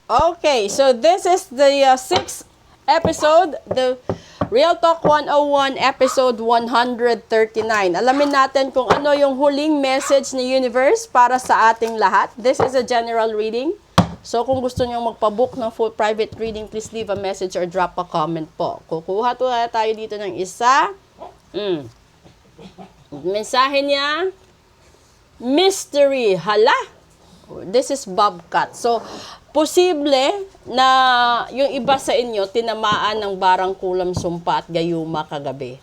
Okay, so this is the sixth episode, the Real Talk 101, episode 139. Alamin natin kung ano yung huling message ni Universe para sa ating lahat. This is a general reading. So kung gusto niyo magpa-book ng full private reading, please leave a message or drop a comment po. Kukuha tayo dito ng isa. Mensahe niya, mystery. Hala! This is Bobcat. So, posible na yung iba sa inyo tinamaan ng barangkulam sumpa at gayuma kagabi.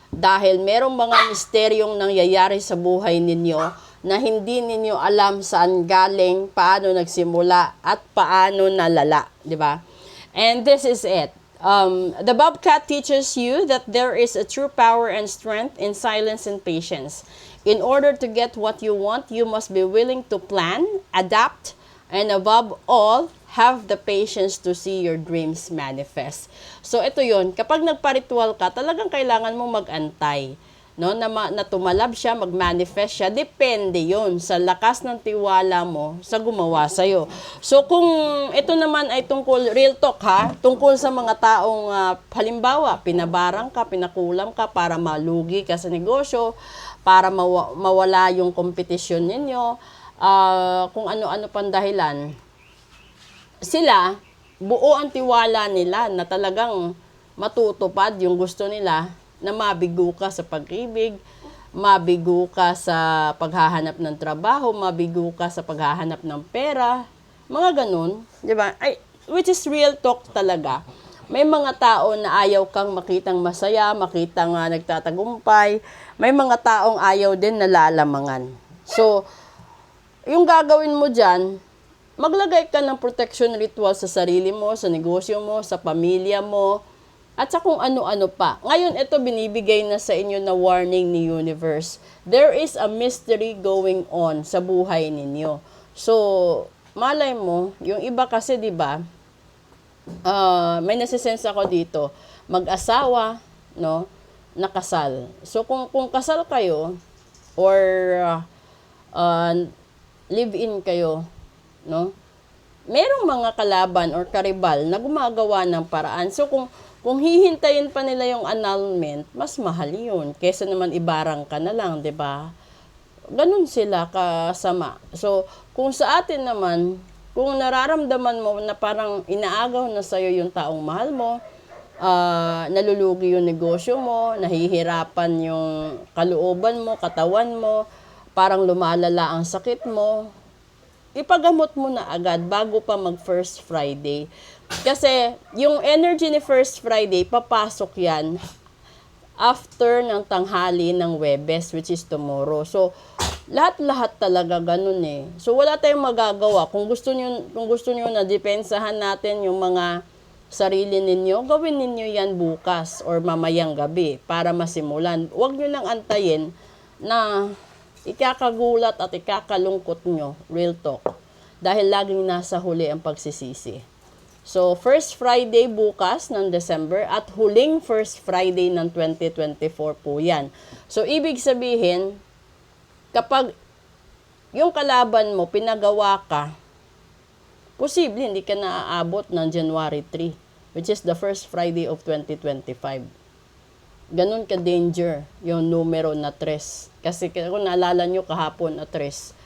Dahil merong mga misteryong nangyayari sa buhay ninyo na hindi ninyo alam saan galing, paano nagsimula, at paano nalala. Diba? And this is it. The Bobcat teaches you that there is a true power and strength in silence and patience. In order to get what you want, you must be willing to plan, adapt, and above all, have the patience to see your dreams manifest. So ito yun, kapag nagparitual ka, talagang kailangan mo mag-antay. No? Na tumalab siya, mag-manifest siya, depende yun sa lakas ng tiwala mo sa gumawa sa'yo. So kung ito naman ay tungkol, real talk ha, tungkol sa mga taong halimbawa, pinabarang ka, pinakulam ka para malugi ka sa negosyo, para mawala yung kompetisyon ninyo, kung ano-ano pang dahilan, sila, buo ang tiwala nila na talagang matutupad yung gusto nila, na mabigo ka sa pag-ibig, mabigo ka sa paghahanap ng trabaho, mabigo ka sa paghahanap ng pera, mga ganun, di ba? Which is real talk talaga. May mga tao na ayaw kang makitang masaya, makitang nagtatagumpay. May mga taong ayaw din na lalamangan. So, yung gagawin mo dyan, maglagay ka ng protection ritual sa sarili mo, sa negosyo mo, sa pamilya mo, at sa kung ano-ano pa. Ngayon, ito binibigay na sa inyo na warning ni Universe. There is a mystery going on sa buhay ninyo. So, malay mo, yung iba kasi, di ba, may nasisense ako dito, mag-asawa, no, nakasal. So, kung kasal kayo, or live-in kayo, no, merong mga kalaban or karibal na gumagawa ng paraan. So, kung hihintayin pa nila yung annulment, mas mahal yun. Kesa naman ibarang ka na lang, di ba? Ganun sila kasama. So, kung sa atin naman, kung nararamdaman mo na parang inaagaw na sa'yo yung taong mahal mo, nalulugi yung negosyo mo, nahihirapan yung kalooban mo, katawan mo, parang lumalala ang sakit mo, ipagamot mo na agad bago pa mag First Friday. Kasi yung energy ni First Friday, papasok yan after ng tanghali ng Webes, which is tomorrow. So, lahat-lahat talaga ganun eh. So, wala tayong magagawa. Kung gusto niyo na depensahan natin yung mga sarili ninyo, gawin ninyo yan bukas or mamayang gabi para masimulan. Huwag niyo nang antayin na ikakagulat at ikakalungkot nyo, real talk. Dahil laging nasa huli ang pagsisisi. So, First Friday bukas ng December at huling First Friday ng 2024 po yan. So, ibig sabihin, kapag yung kalaban mo, pinagawa ka, posible hindi ka naaabot ng January 3, which is the First Friday of 2025. Ganun ka-danger yung numero na 3. Kasi kung naalala nyo kahapon na 3,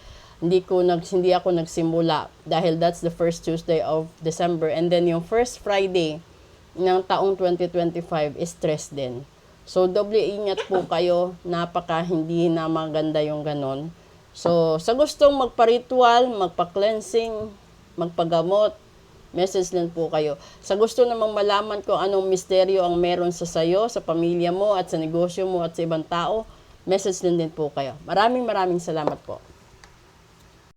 hindi ako nagsimula dahil that's the first Tuesday of December. And then yung first Friday ng taong 2025 is 3 din. So, doble ingat po kayo. Napaka hindi na maganda yung ganon. So, sa gustong magpa-ritual, magpa-cleansing, magpagamot, message lang po kayo. Sa gusto namang malaman kung anong misteryo ang meron sa sayo, sa pamilya mo, at sa negosyo mo, at sa ibang tao, message lang din po kayo. Maraming salamat po.